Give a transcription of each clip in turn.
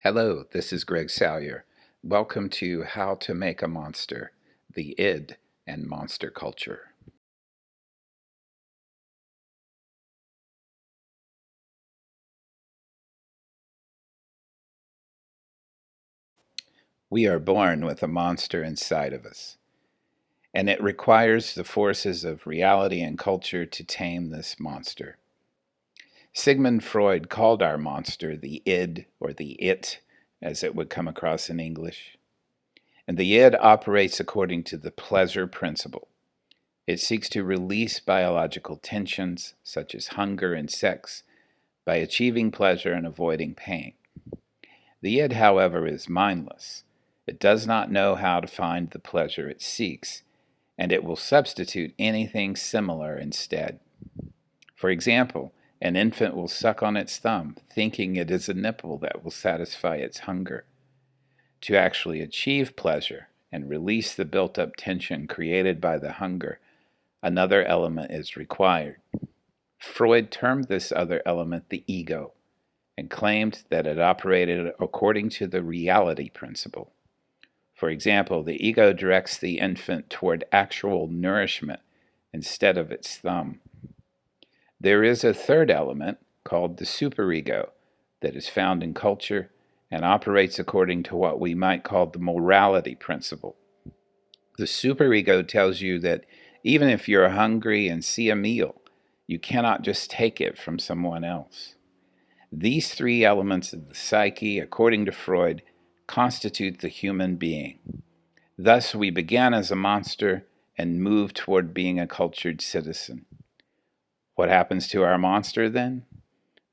Hello, this is Greg Salyer. Welcome to How to Make a Monster, the id and monster culture. We are born with a monster inside of us, and it requires the forces of reality and culture to tame this monster. Sigmund Freud called our monster the id, or the it, as it would come across in English. And the id operates according to the pleasure principle. It seeks to release biological tensions, such as hunger and sex, by achieving pleasure and avoiding pain. The id, however, is mindless. It does not know how to find the pleasure it seeks, and it will substitute anything similar instead. For example, an infant will suck on its thumb, thinking it is a nipple that will satisfy its hunger. To actually achieve pleasure and release the built up tension created by the hunger, another element is required. Freud termed this other element the ego and claimed that it operated according to the reality principle. For example, the ego directs the infant toward actual nourishment instead of its thumb. There is a third element called the superego that is found in culture and operates according to what we might call the morality principle. The superego tells you that even if you're hungry and see a meal, you cannot just take it from someone else. These three elements of the psyche, according to Freud, constitute the human being. Thus, we began as a monster and move toward being a cultured citizen. What happens to our monster then?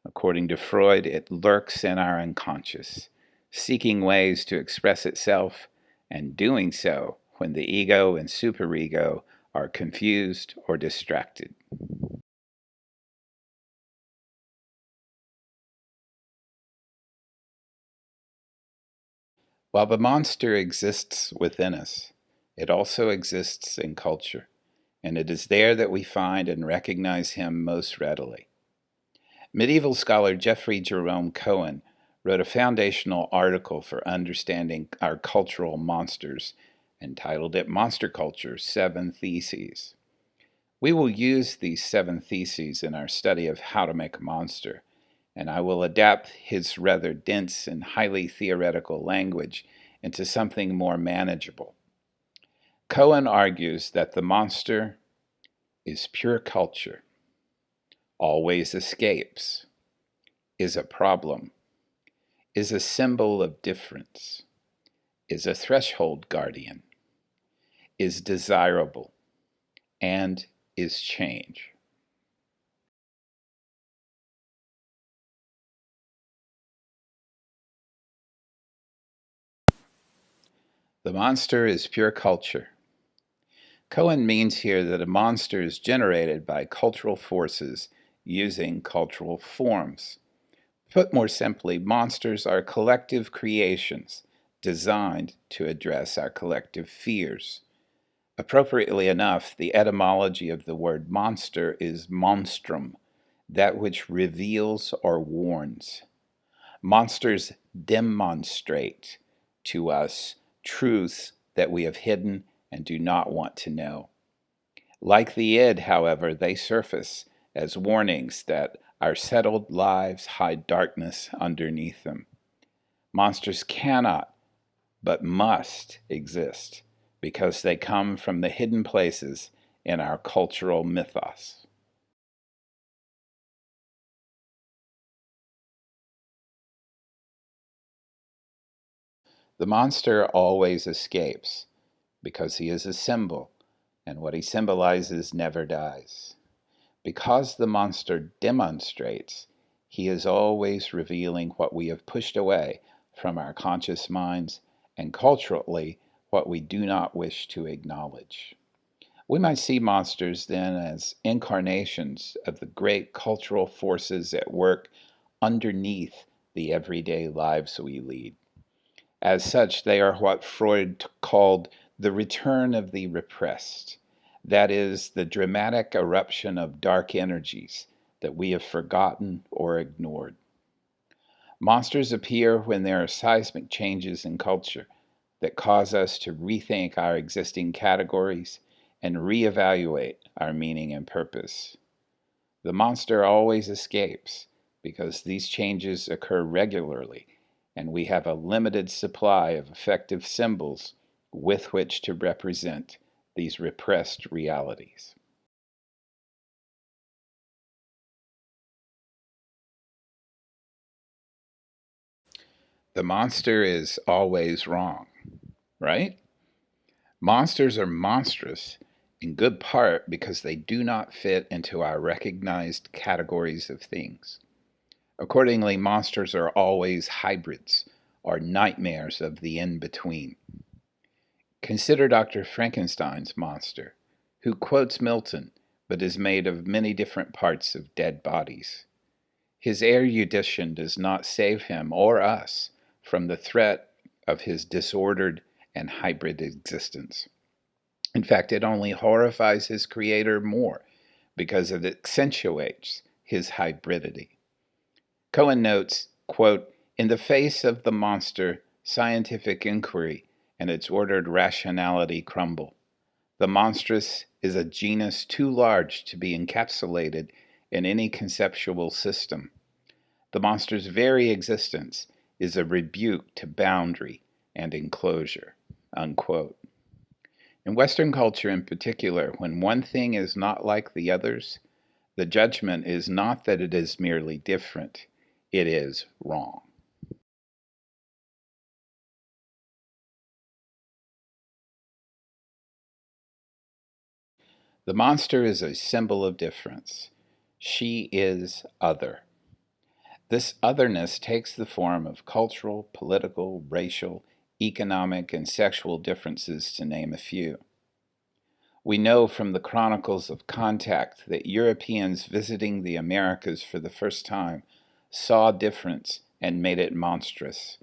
According to Freud, it lurks in our unconscious, seeking ways to express itself and doing so when the ego and superego are confused or distracted. While the monster exists within us, it also exists in culture, and it is there that we find and recognize him most readily. Medieval scholar Geoffrey Jerome Cohen wrote a foundational article for understanding our cultural monsters, entitled it Monster Culture: 7 Theses. We will use these 7 theses in our study of how to make a monster, and I will adapt his rather dense and highly theoretical language into something more manageable. Cohen argues that the monster is pure culture, always escapes, is a problem, is a symbol of difference, is a threshold guardian, is desirable, and is change. The monster is pure culture. Cohen means here that a monster is generated by cultural forces using cultural forms. Put more simply, monsters are collective creations designed to address our collective fears. Appropriately enough, the etymology of the word monster is monstrum, that which reveals or warns. Monsters demonstrate to us truths that we have hidden and do not want to know. Like the id, however, they surface as warnings that our settled lives hide darkness underneath them. Monsters cannot, but must exist because they come from the hidden places in our cultural mythos. The monster always escapes because he is a symbol, and what he symbolizes never dies. Because the monster demonstrates, he is always revealing what we have pushed away from our conscious minds, and culturally, what we do not wish to acknowledge. We might see monsters then as incarnations of the great cultural forces at work underneath the everyday lives we lead. As such, they are what Freud called the return of the repressed. That is, the dramatic eruption of dark energies that we have forgotten or ignored. Monsters appear when there are seismic changes in culture that cause us to rethink our existing categories and reevaluate our meaning and purpose. The monster always escapes because these changes occur regularly and we have a limited supply of effective symbols with which to represent these repressed realities. The monster is always wrong, right? Monsters are monstrous in good part because they do not fit into our recognized categories of things. Accordingly, monsters are always hybrids or nightmares of the in between. Consider Dr. Frankenstein's monster, who quotes Milton but is made of many different parts of dead bodies. His erudition does not save him or us from the threat of his disordered and hybrid existence. In fact, it only horrifies his creator more because it accentuates his hybridity. Cohen notes, quote, "In the face of the monster, scientific inquiry and its ordered rationality crumble. The monstrous is a genus too large to be encapsulated in any conceptual system. The monster's very existence is a rebuke to boundary and enclosure." Unquote. In Western culture in particular, when one thing is not like the others, the judgment is not that it is merely different, it is wrong. The monster is a symbol of difference. She is other. This otherness takes the form of cultural, political, racial, economic, and sexual differences, to name a few. We know from the chronicles of contact that Europeans visiting the Americas for the first time saw difference and made it monstrous.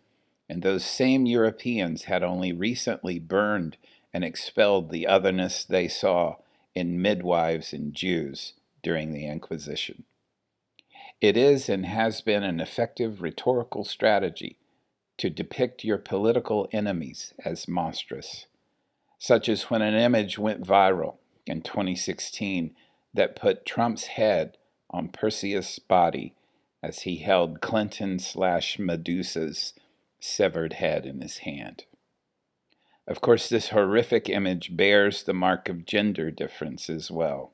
And those same Europeans had only recently burned and expelled the otherness they saw in midwives and Jews during the Inquisition. It is and has been an effective rhetorical strategy to depict your political enemies as monstrous, such as when an image went viral in 2016 that put Trump's head on Perseus' body as he held Clinton/Medusa's severed head in his hand. Of course, this horrific image bears the mark of gender difference as well.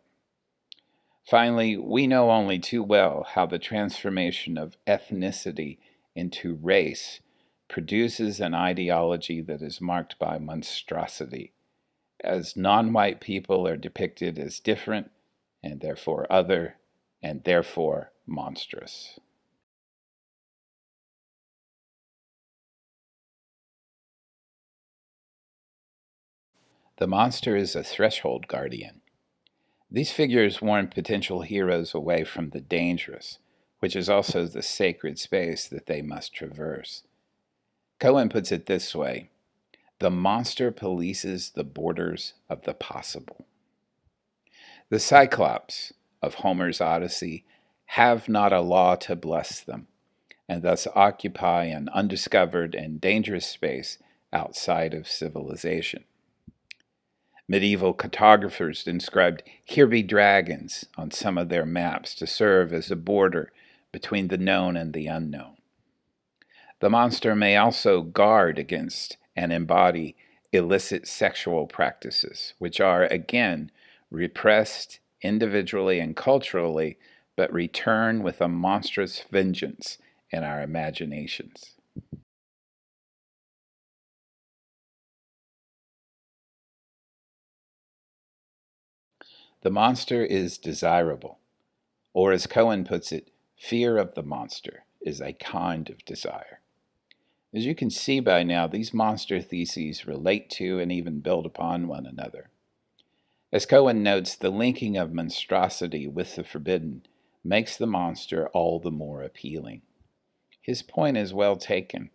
Finally, we know only too well how the transformation of ethnicity into race produces an ideology that is marked by monstrosity, as non-white people are depicted as different and therefore other and therefore monstrous. The monster is a threshold guardian. These figures warn potential heroes away from the dangerous, which is also the sacred space that they must traverse. Cohen puts it this way: the monster polices the borders of the possible. The Cyclops of Homer's Odyssey have not a law to bless them, and thus occupy an undiscovered and dangerous space outside of civilization. Medieval cartographers inscribed "Here be dragons" on some of their maps to serve as a border between the known and the unknown. The monster may also guard against and embody illicit sexual practices, which are, again, repressed individually and culturally, but return with a monstrous vengeance in our imaginations. The monster is desirable, or as Cohen puts it, fear of the monster is a kind of desire. As you can see by now, these monster theses relate to and even build upon one another. As Cohen notes, the linking of monstrosity with the forbidden makes the monster all the more appealing. His point is well taken.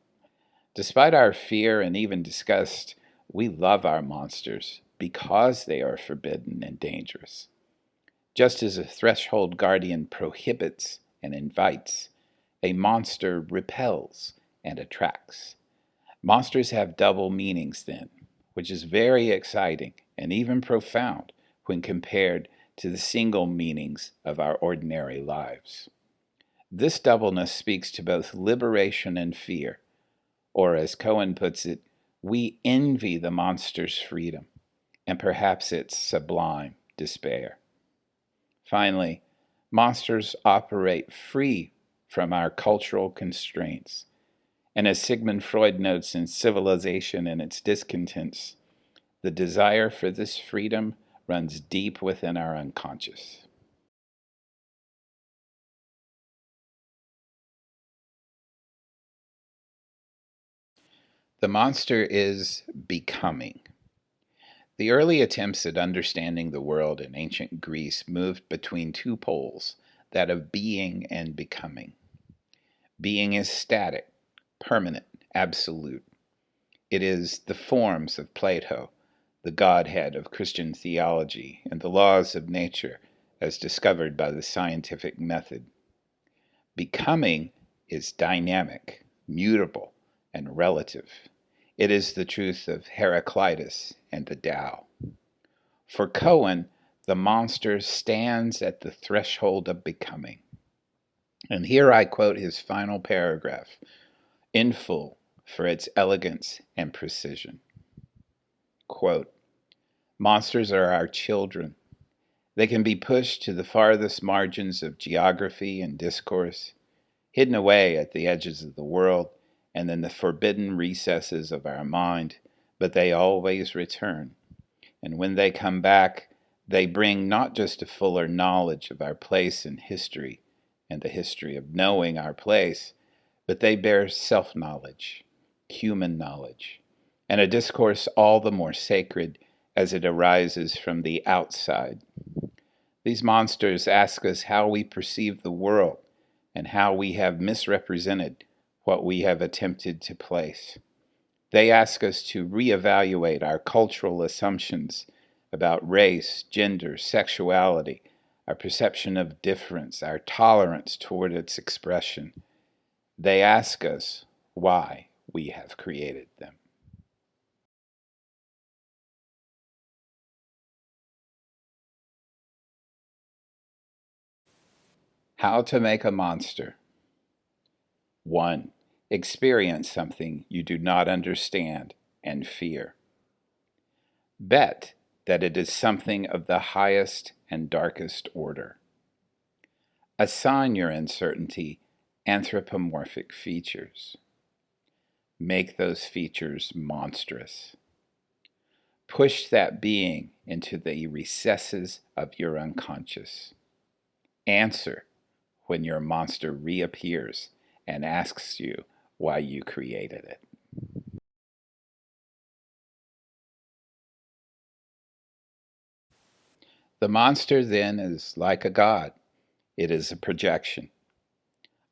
Despite our fear and even disgust, we love our monsters because they are forbidden and dangerous. Just as a threshold guardian prohibits and invites, A monster repels and attracts. Monsters have double meanings then, which is very exciting and even profound when compared to the single meanings of our ordinary lives. This doubleness speaks to both liberation and fear, or as Cohen puts it, we envy the monster's freedom and perhaps its sublime despair. Finally, monsters operate free from our cultural constraints. And as Sigmund Freud notes in Civilization and Its Discontents, the desire for this freedom runs deep within our unconscious. The monster is becoming. The early attempts at understanding the world in ancient Greece moved between two poles, that of being and becoming. Being is static, permanent, absolute. It is the forms of Plato, the Godhead of Christian theology, and the laws of nature as discovered by the scientific method. Becoming is dynamic, mutable, and relative. It is the truth of Heraclitus and the Tao. For Cohen, the monster stands at the threshold of becoming. And here I quote his final paragraph, in full, for its elegance and precision. Quote, monsters are our children. They can be pushed to the farthest margins of geography and discourse, hidden away at the edges of the world and in the forbidden recesses of our mind, but they always return. And when they come back, they bring not just a fuller knowledge of our place in history and the history of knowing our place, but they bear self-knowledge, human knowledge, and a discourse all the more sacred as it arises from the outside. These monsters ask us how we perceive the world and how we have misrepresented what we have attempted to place. They ask us to reevaluate our cultural assumptions about race, gender, sexuality, our perception of difference, our tolerance toward its expression. They ask us why we have created them. How to make a monster. 1. Experience something you do not understand and fear. Bet that it is something of the highest and darkest order. Assign your uncertainty anthropomorphic features. Make those features monstrous. Push that being into the recesses of your unconscious. Answer when your monster reappears and asks you why you created it. The monster then is like a god. It is a projection.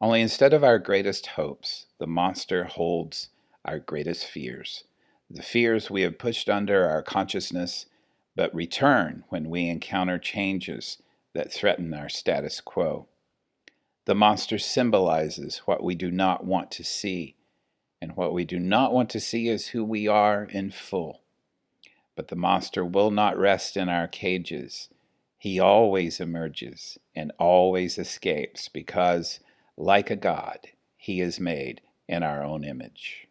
Only instead of our greatest hopes, the monster holds our greatest fears. The fears we have pushed under our consciousness, but return when we encounter changes that threaten our status quo. The monster symbolizes what we do not want to see, and what we do not want to see is who we are in full. But the monster will not rest in our cages. He always emerges and always escapes because, like a god, he is made in our own image.